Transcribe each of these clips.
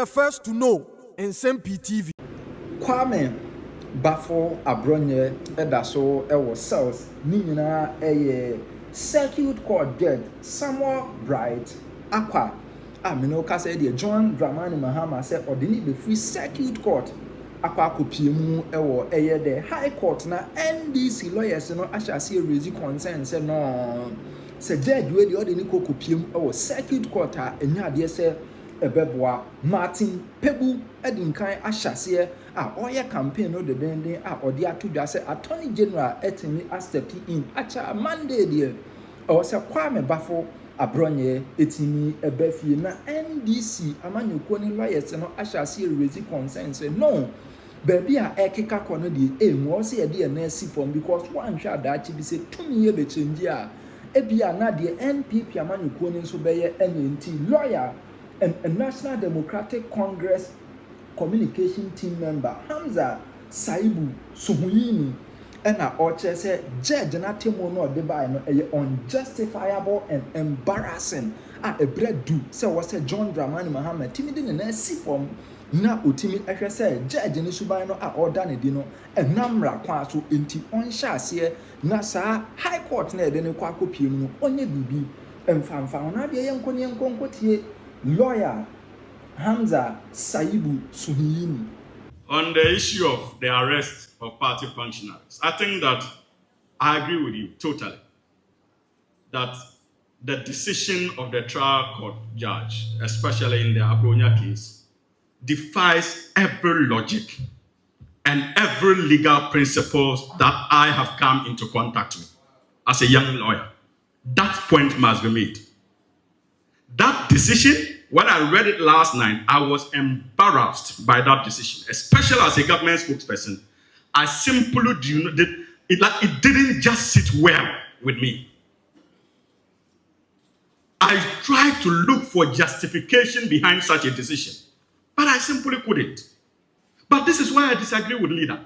the first to know. Nsem-Pii TV. Kwame Bafo Abronye Edaso Ewo Cells Nina Circuit Court Judge Samuel Bright Aqua Aminoka said John Dramani Mahama said or the free Circuit Court Aqua Kupiemu Ewo the High Court na NDC lawyers no asha see raise concern say no say judge we the ordinary Kupiemu Ewo Circuit Court enya de say Ebeboa Martin Pebu Edinkan Ashase oya campaign no the den odi atudwa say Attorney General etimi astepi in acha Monday there or say Kwame Bafo Abronye etimi ebefie na NDC amanyoko ni lawyers no ashase raise concern say no baby a ekeka kono de enwo say e de na si form because one hwa dachi bi say tumi ye be change a ebia na de NPP amanyoko ni so beye enti lawyer and a National Democratic Congress communication team member Hamza Saibu Suhuyini and a Oche said judge na temo no de by no unjustifiable and embarrassing a bread do say was a John Dramani Mahama timid in a si form na utimi ehwe say judge ni suban no a order ne di no enamra kwa so enti onsha se na sa high court na de ne kwa kopie mu onye bibi emfamfa na de yenkonko tie lawyer Hamza Saibu Suhuyini. On the issue of the arrest of party functionaries, I think that I agree with you totally that the decision of the trial court judge, especially in the Abronye case, defies every logic and every legal principles that I have come into contact with as a young lawyer. That point must be made. That decision, when I read it last night, I was embarrassed by that decision, especially as a government spokesperson. I simply it didn't just sit well with me. I tried to look for justification behind such a decision, but I simply couldn't. But this is why I disagree with leader.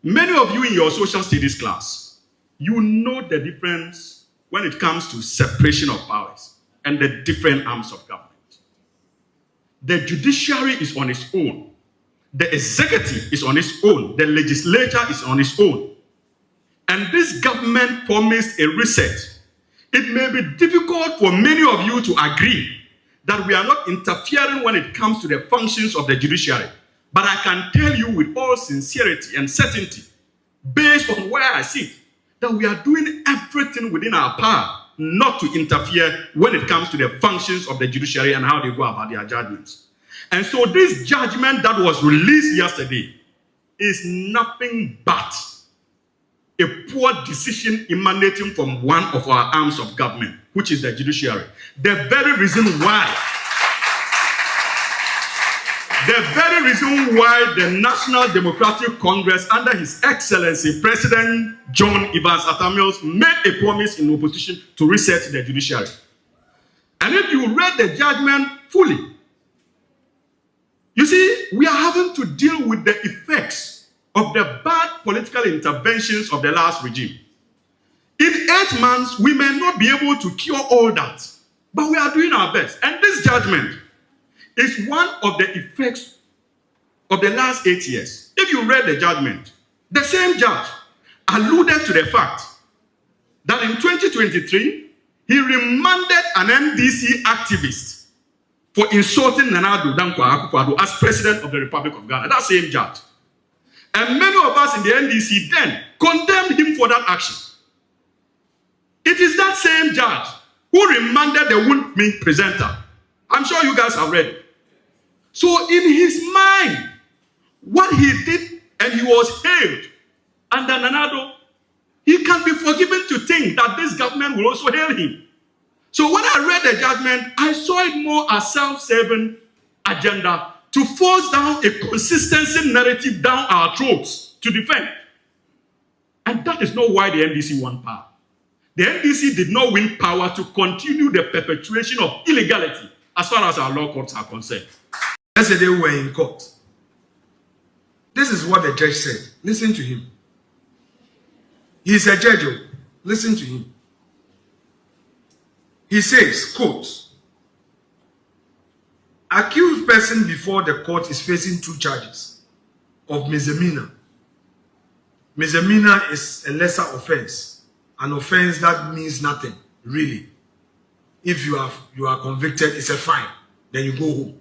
Many of you in your social studies class, you know the difference when it comes to separation of powers and the different arms of government. The judiciary is on its own. The executive is on its own. The legislature is on its own. And this government promised a reset. It may be difficult for many of you to agree that we are not interfering when it comes to the functions of the judiciary. But I can tell you with all sincerity and certainty, based on where I sit, that we are doing everything within our power not to interfere when it comes to the functions of the judiciary and how they go about their judgments. And so this judgment that was released yesterday is nothing but a poor decision emanating from one of our arms of government, which is the judiciary. The very reason why the National Democratic Congress, under His Excellency President John Evans Atta Mills, made a promise in opposition to reset the judiciary. And if you read the judgment fully, you see, we are having to deal with the effects of the bad political interventions of the last regime. In 8 months, we may not be able to cure all that, but we are doing our best. And this judgment is one of the effects of the last 8 years. If you read the judgment, the same judge alluded to the fact that in 2023, he remanded an NDC activist for insulting Nana Addo Dankwa Akufo-Addo as president of the Republic of Ghana. That same judge. And many of us in the NDC then condemned him for that action. It is that same judge who remanded the Woodme presenter. I'm sure you guys have read it. So in his mind, what he did, and he was hailed under Nana Addo, he can be forgiven to think that this government will also hail him. So when I read the judgment, I saw it more as self-serving agenda to force down a consistency narrative down our throats to defend. And that is not why the NDC won power. The NDC did not win power to continue the perpetuation of illegality as far as our law courts are concerned. Yesterday we were in court. This is what the judge said. Listen to him. He's a judge. Listen to him. He says, quote, accused person before the court is facing 2 charges of misdemeanor. Misdemeanor is a lesser offense, an offense that means nothing, really. If you are convicted, it's a fine, then you go home.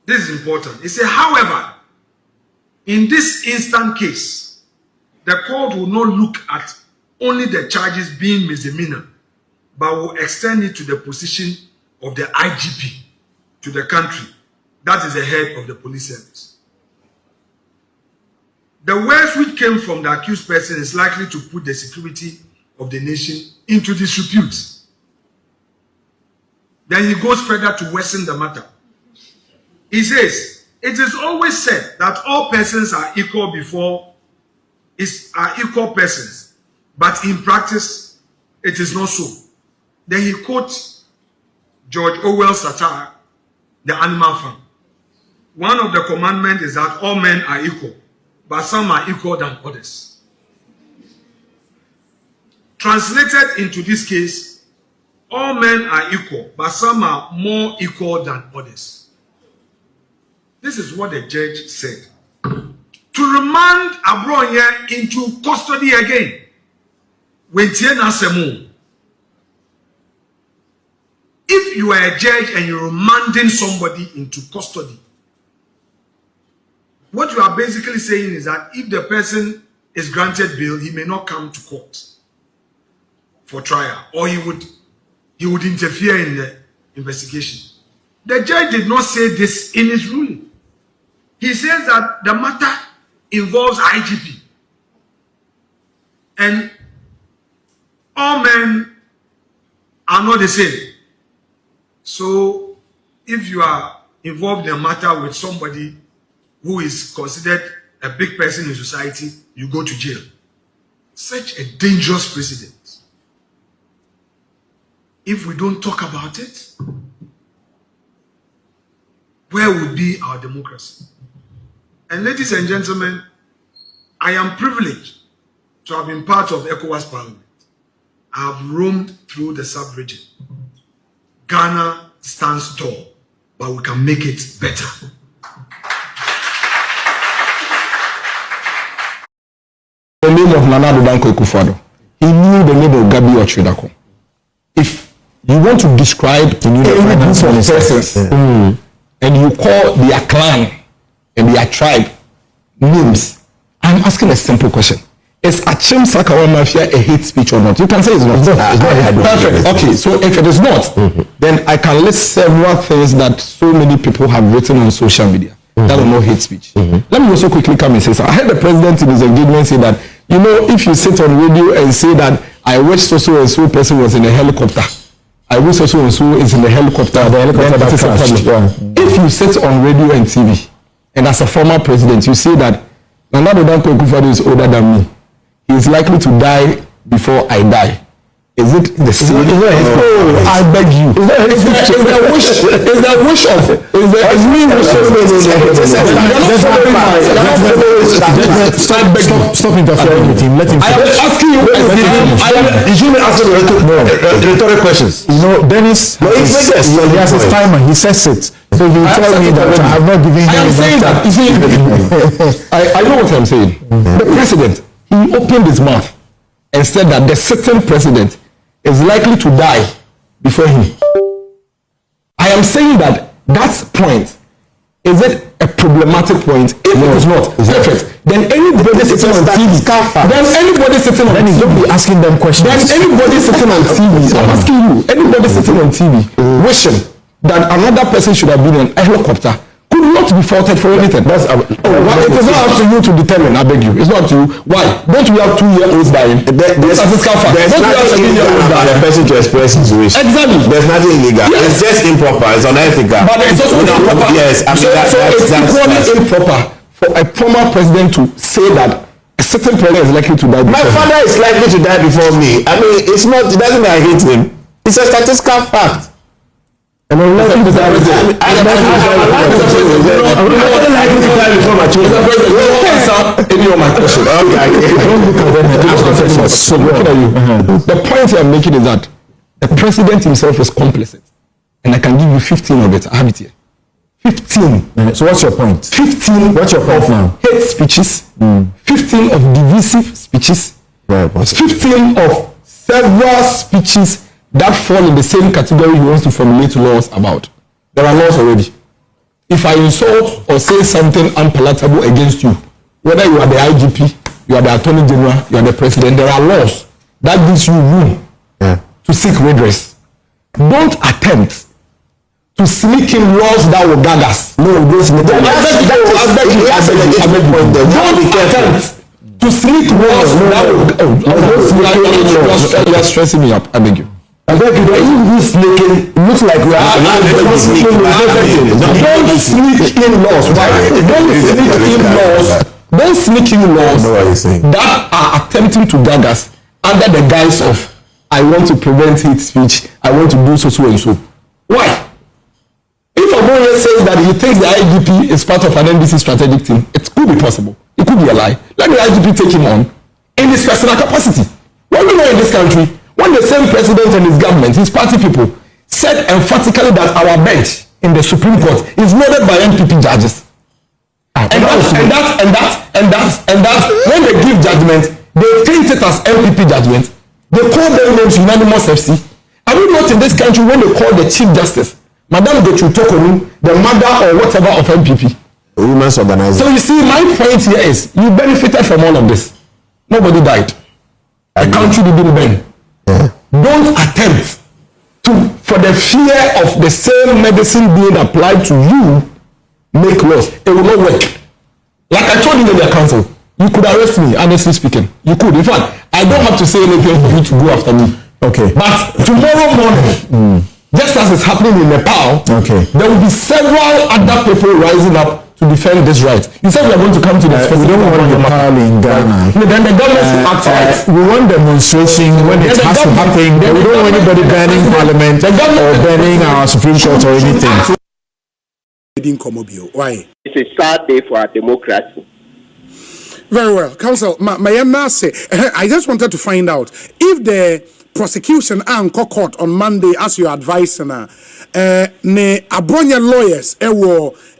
This is important. It says, however, in this instant case, the court will not look at only the charges being misdemeanor, but will extend it to the position of the IGP to the country. That is the head of the police service. The words which came from the accused person is likely to put the security of the nation into disrepute. Then he goes further to worsen the matter. He says, it is always said that all persons are equal equal persons, but in practice, it is not so. Then he quotes George Orwell's satire, The Animal Farm. One of the commandments is that all men are equal, but some are equal than others. Translated into this case, all men are equal, but some are more equal than others. This is what the judge said. To remand Abronye into custody again. If you are a judge and you're remanding somebody into custody, what you are basically saying is that if the person is granted bail, he may not come to court for trial, or he would interfere in the investigation. The judge did not say this in his ruling. He says that the matter involves IGP, and all men are not the same. So if you are involved in a matter with somebody who is considered a big person in society, you go to jail. Such a dangerous precedent. If we don't talk about it, where would be our democracy? And ladies and gentlemen, I am privileged to have been part of ECOWAS Parliament. I have roamed through the sub-region. Ghana stands tall, but we can make it better. The name of Nana Addo Dankwa Akufo-Addo. He knew the name of Gabi Ochidako. If you want to describe any group of persons and you call their clan and their tribe names, I'm asking a simple question. Is Achim Sakawa Mafia a hate speech or not? You can say it's not. It's not. Perfect. Okay, so if it is not, then I can list several things that so many people have written on social media that are not hate speech. Let me also quickly come and say something. I heard the president in his engagement say that, you know, if you sit on radio and say that I wish so and so person was in a helicopter, I wish so and so is in a helicopter, then it is a problem. If you sit on radio and TV, and as a former president, you say that Nana Addo Dankwa Akufo-Addo is older than me, he is likely to die before I die. Is it the same? I beg you. Is the wish of stop interfering with him. Let him. I am asking you. You shouldn't ask rhetorical questions. You know, Dennis. He has his timer. He sets it. So you tell me that I have not given him. I am saying that. You see, I know what I'm saying. The president, he opened his mouth and said that the sitting president is likely to die before him. I am saying that point, is it a problematic point? If it is not, perfect. Then anybody sitting on TV, then don't be asking them questions. Then anybody sitting on TV, I'm asking you, anybody sitting on TV wishing that another person should have been in a helicopter could not be faulted for anything. It is not up to you to determine. I beg you. It's not up to you. Why? Don't we have 2-year-olds dying? There's nothing illegal for the person to express his wish. Exactly. There's nothing illegal. Yes. It's just improper. It's unethical. But it's also improper. Yes. I mean, so it's equally improper for a former president to say that a certain president is likely to die before. My father is likely to die before me. I mean, it's not. It doesn't mean I hate him. It's a statistical fact. And I'm not going to die before my children. Don't answer any of my questions. Don't look at them. So looking at you. The point I'm making is that the president himself is complicit and I can give you 15 of it. I have it here. 15. So what's your point? 15. What's your point now? Hate speeches. 15 of divisive speeches. Right. 15 of several speeches that fall in the same category he wants to formulate laws about. There are laws already. If I insult or say something unpalatable against you, whether you are the IGP, you are the Attorney General, you are the President, there are laws that gives you room to seek redress. Don't attempt to sneak in laws that will gag us. No, don't attempt to sneak laws that will. You are stressing me up. I beg you. I beg you, if sneaking, looks like we are. Don't sneak in laws. Don't sneak in laws that are attempting to gag us under the guise of I want to prevent hate speech. I want to do so and so. Why? If Abronye says that he thinks the IGP is part of an NBC strategic team, it could be possible. It could be a lie. Let the IGP take him on in his personal capacity. What we know in this country, when the same president and his government, his party people, said emphatically that our bench in the Supreme Court is loaded by NPP judges. And that when they give judgment, they treat it as NPP judgment. They call their names unanimous FC. Are we not in this country when they call the Chief Justice, Madame Getru-Tokonu, the mother or whatever of MPP? Women's organizer. So you see, my point here is, you benefited from all of this. Nobody died. The country didn't burn. Don't attempt to, for the fear of the same medicine being applied to you, make laws. It will not work. Like I told you in the council, you could arrest me, honestly speaking. You could. In fact, I don't have to say anything for you to go after me. Okay. But tomorrow morning, just as it's happening in Nepal, there will be several other people rising up to defend this right. You said we are going to come to this. We don't want Nepal in Ghana. Then the government should act right. We want demonstration when it has to happen. We don't want anybody burning Parliament or burning our Supreme Court or anything. Why? It's a sad day for our democracy. Very well. Counsel, I just wanted to find out if the prosecution and court on Monday, as you advised, ne Abronye lawyers,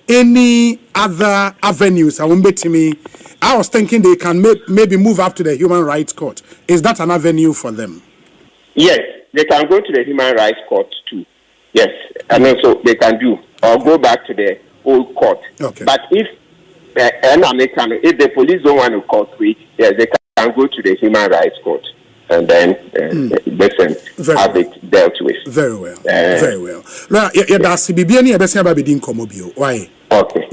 any other avenues. I was thinking they can maybe move up to the Human Rights Court. Is that an avenue for them? Yes, they can go to the Human Rights Court too. Yes, I mean, so they can do, or go back to the old court. Okay. But if the police don't want to cooperate, yes, they can go to the Human Rights Court and then have it dealt with. Very well. Very well. Now, that's why? Okay.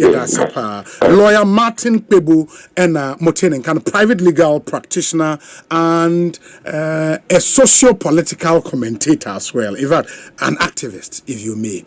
Lawyer Martin Pebu and Motenen, kind of private legal practitioner and a socio-political commentator as well. In fact, an activist, if you may.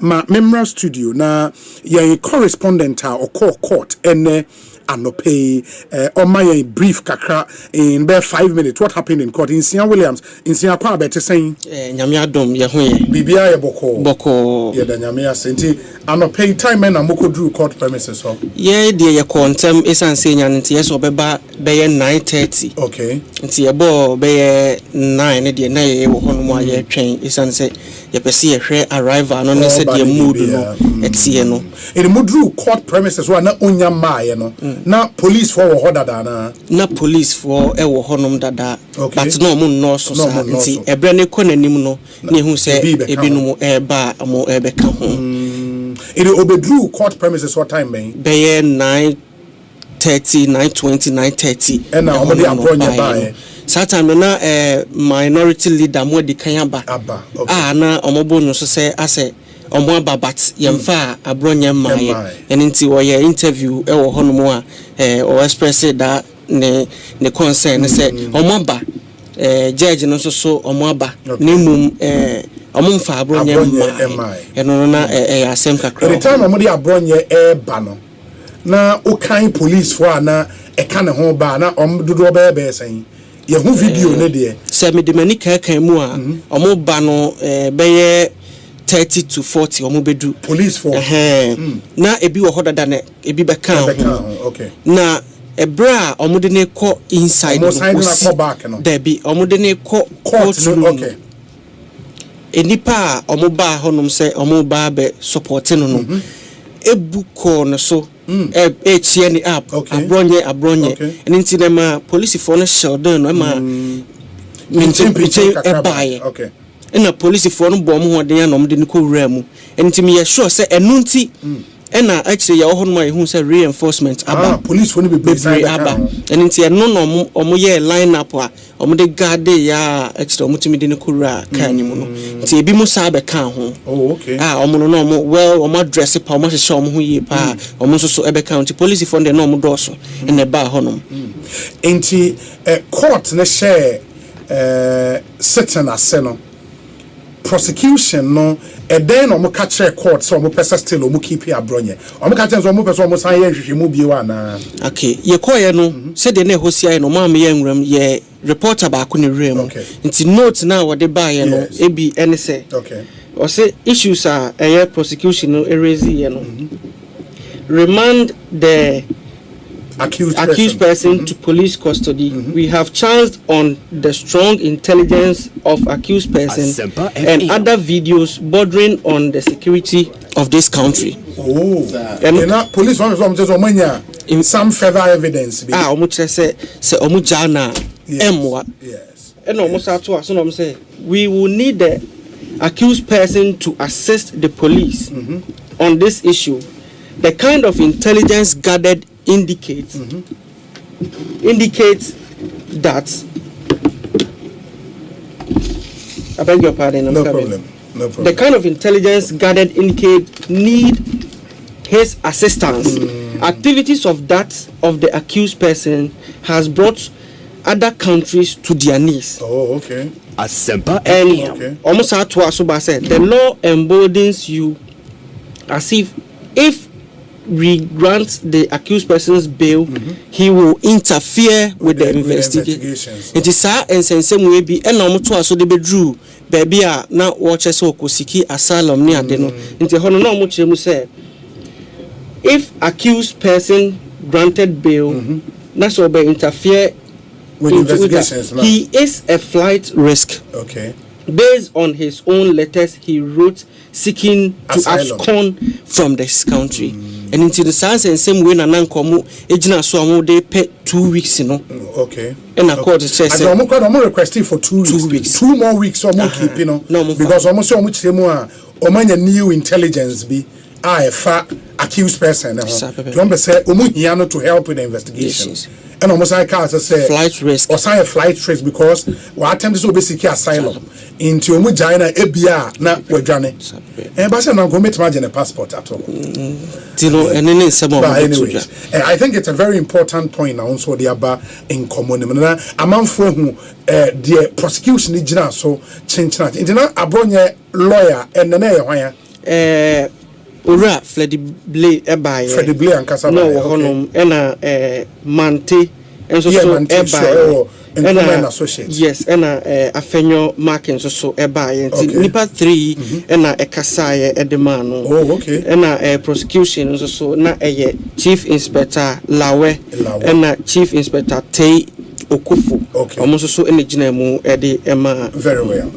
My member studio now, you're a correspondent or court and Nsem-Pii on my brief kakra in bare 5 minutes. What happened in court? In Sia Williams, in Sia Kwa better saying Nyamiadom Yahuye Bibia Boko yeah, the Nyamia Senti Nsem-Pii time and Amoko drew court premises. Yeah, dear contem is an senior and yes or beba bay 9:30. Okay. It's a bo bay 9 at the nay one year train is an say you see a share arrival and on said your mood at Sieno. In the Mudru court premises were not on your no. Not police for Hodadana. Not police for a honum dada, but no moon no so see a brand conanimuno, near who say a binum air bar a more air become home. It obedrew court premises what time, may? Bay 9:30, 9:20, 9:30. And now only Abronye by. Satan na minority leader mo di kanyaba. Na omobo no so say ase omo ababat yemfa Abronye maye enti wo ye interview e wo hono mo a o express that ne concern say omo aba judge no so omo aba ne mum omo mfa Abronye maye eno na asem kakra. The time omo di Abronye ba no na o kan police for na e ka ne ho ba na omo dodo be saying Yahu video ne de se me de mani kan mu a omo ba no beye 30 to 40 omo bedu police for na ebi wo hoda ne ebi be kan okay na ebra omo de ne ko inside no back no there be omo de ne ko court okay enipa a omo ba honom se omo ba be supporting no ebuko no so chia ni app abronye and nti na ma police for no sheldon no ma Nsem-Pii ebaye na police for no bom ho den anom de ko wura mu nti me sure say enu nti na actually ya hono ma hu say reinforcement aba police for no be aba nti eno no omo ye line up a omo de guard ya actually omo timi de ko wura kan ni mu no nti ebi mu sa be kan ho omo no omo well omo dress pa omo hye omo ho yi pa omo so ebe kan nti police for no omo doso na ba hono nti court na share sitting aseno prosecution no then omo catch court so omo pesa still omo keep Abronye omo catch so omo pesa omo san ye hwehwe mu biwa na okay ye koye no se de na hosia no ma me ye nwram ye reporter ba ko ne rem nti note na wo de ba ye no ebi ene se o say issues are prosecution no erase ye no remand the accused person to police custody. We have chanced on the strong intelligence of accused person and other videos bordering on the security of this country. And police in some further evidence. Say omujana emwa. Yes. And almost so say we will need the accused person to assist the police on this issue. The kind of intelligence gathered indicates that I beg your pardon. No problem. The kind of intelligence gathered need his assistance. Activities of the accused person has brought other countries to their knees. Oh, okay. And almost at what said, the law emboldens you as if we grant the accused person's bail, he will interfere with the investigations. It is sa ensensem we be and no to aso de bedru baby a na watch so okosiki asylum ni ade no nti hono na mo chemu say if accused person granted bail na so be interfere with investigations, he is a flight risk. Okay. Based on his own letters he wrote seeking to abscond from this country. And into the science and same way na nankomo ejina so amu dey pay 2 weeks okay. And accord says I'm requesting for 2 weeks. 2 weeks. 2 more weeks or more keep because almost so much more omanya new intelligence be a accused person don't say omu to help with the investigation. And almost I can't say flight risk or sign a flight risk because what attempt to basically asylum into Omu Jaina Ebia na Wajane. And Basa na go meet a passport at all. Anyways, I think it's a very important point now also the aba in common. A man for who the prosecution is so change that. It's not Abronye lawyer and the Ura Freddy Blay Blay and Casaba no honum ena Mante and so and associates. Yes, ena Afenyo Markin so ebaye nipa 3 ena Ekasaye Edemano. Oh, okay. Ena prosecution so na Chief Inspector Lawe ena Chief Inspector Tei Okufu. Okay. Almost so in the Emma. Very well.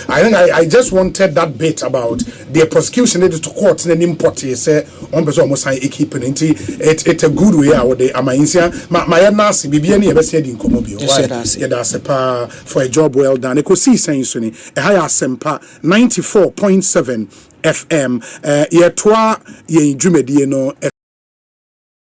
I think I just wanted that bit about the prosecution needed to court and import say on person almost say keeping it's a good way out the amainsia my nasi bibi any ever said in komobio. Yeah, that's a for a job well done. Eko see saying suni a higher Nsem-Pii 94.7 FM ye twa ye dwumedie no